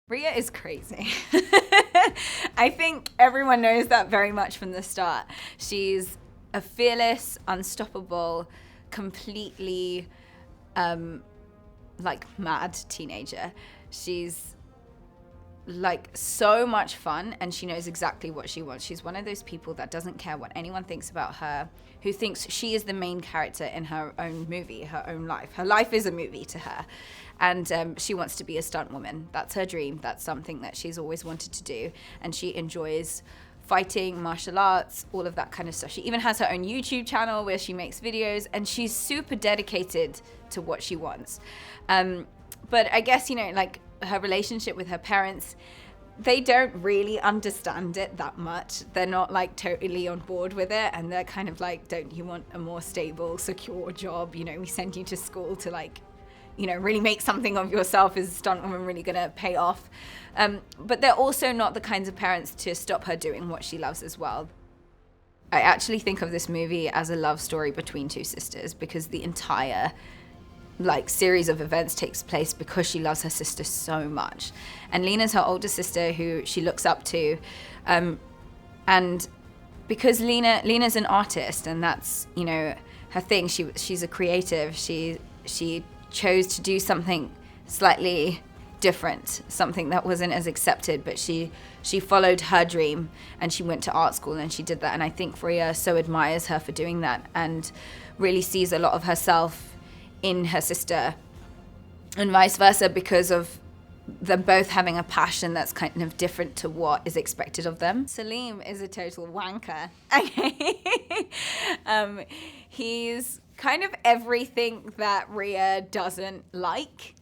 Priya is crazy. I think everyone knows that very much from the start. She's a fearless, unstoppable, completely mad teenager. She's like so much fun, and she knows exactly what she wants. She's one of those people that doesn't care what anyone thinks about her, who thinks she is the main character in her own movie, her own life. Her life is a movie to her. And she wants to be a stunt woman. That's her dream. That's something that she's always wanted to do. And she enjoys fighting, martial arts, all of that kind of stuff. She even has her own YouTube channel where she makes videos, and she's super dedicated to what she wants. But I guess, her relationship with her parents, they don't really understand it that much. They're not totally on board with it, and they're kind of like, don't you want a more stable, secure job? We send you to school to really make something of yourself. Is a stunt woman really gonna pay off? But they're also not the kinds of parents to stop her doing what she loves as well. I actually think of this movie as a love story between two sisters, because the entire series of events takes place because she loves her sister so much. And Lena's her older sister, who she looks up to, and because Lena's an artist, and that's her thing. She's a creative. She chose to do something slightly different, something that wasn't as accepted, but she followed her dream, and she went to art school, and she did that. And I think Priya so admires her for doing that, and really sees a lot of herself in her sister, and vice versa, because of them both having a passion that's kind of different to what is expected of them. Salim is a total wanker. He's kind of everything that Priya doesn't like.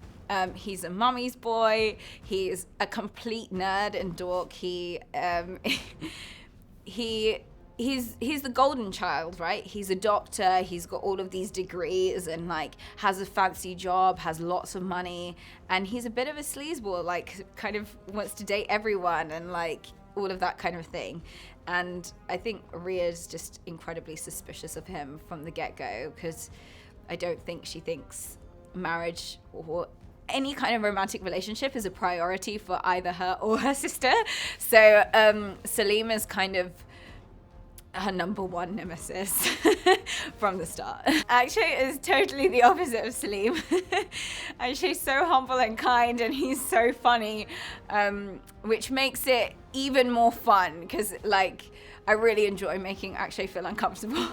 He's a mummy's boy. He's a complete nerd and dork. He's the golden child, right? He's a doctor. He's got all of these degrees and has a fancy job, has lots of money, and he's a bit of a sleazeball, kind of wants to date everyone and all of that kind of thing. And I think Ria's just incredibly suspicious of him from the get-go, because I don't think she thinks marriage or any kind of romantic relationship is a priority for either her or her sister. So Salim is kind of her number one nemesis from the start. Akshay is totally the opposite of Salim. Akshay's so humble and kind, and he's so funny, which makes it even more fun, because I really enjoy making Akshay feel uncomfortable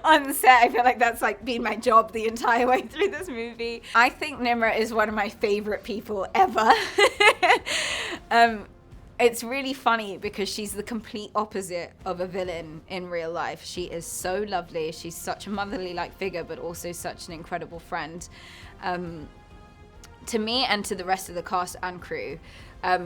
on set. I feel like that's been my job the entire way through this movie. I think Nimra is one of my favorite people ever. It's really funny because she's the complete opposite of a villain in real life. She is so lovely. She's such a motherly figure, but also such an incredible friend to me and to the rest of the cast and crew.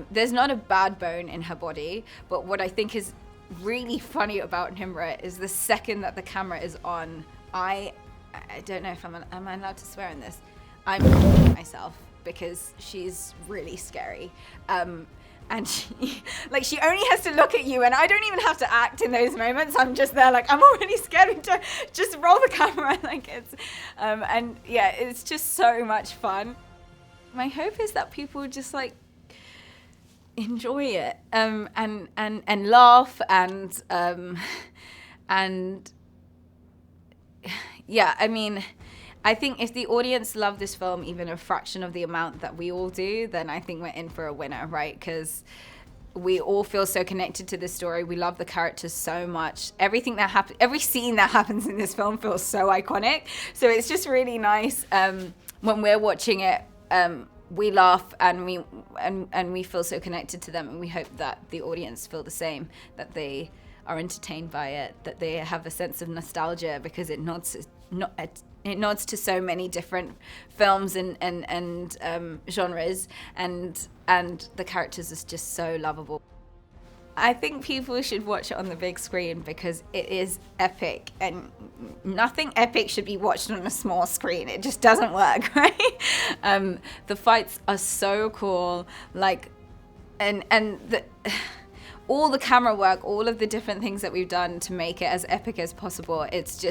There's not a bad bone in her body, but what I think is really funny about Nimra is the second that the camera is on, I don't know if am I allowed to swear in this? I'm myself, because she's really scary. And she only has to look at you, and I don't even have to act in those moments. I'm just there I'm already scared to just roll the camera. It's just so much fun. My hope is that people just enjoy it, and laugh, and yeah, I think if the audience love this film even a fraction of the amount that we all do, then I think we're in for a winner, right? Because we all feel so connected to this story. We love the characters so much. Everything that happens, every scene that happens in this film feels so iconic. So it's just really nice when we're watching it. We laugh, and we feel so connected to them, and we hope that the audience feel the same, that they are entertained by it, that they have a sense of nostalgia, because it nods to so many different films and genres, and the characters is just so lovable. I think people should watch it on the big screen because it is epic, and nothing epic should be watched on a small screen. It just doesn't work, right? The fights are so cool, all the camera work, all of the different things that we've done to make it as epic as possible. It's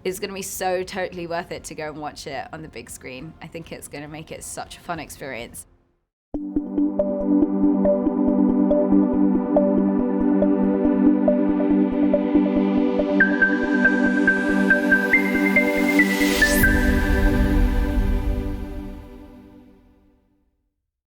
going to be so totally worth it to go and watch it on the big screen. I think it's going to make it such a fun experience.